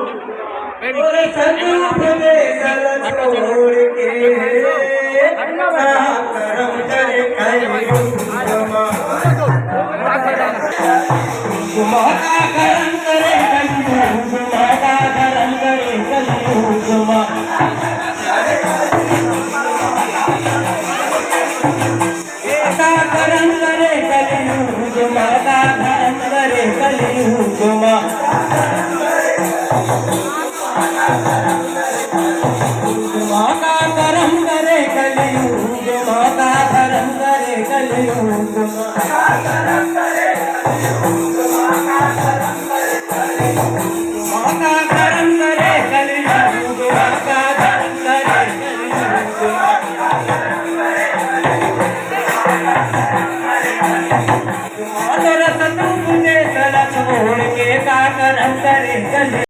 और संदूक दे सल छोड़ के करम करे कलयुग माता करम करे कलयुग माता करम करे कलयुग माता करम करे कलयुग माता करम करे कलयुग माता करम करे कलयुग माता करम करे कलयुग माता करम करे कलयुग माता करम करे कलयुग माता करम करे कलयुग माता करम करे कलयुग माता संतूक दे सल छोड़ के का करम करे कलयुग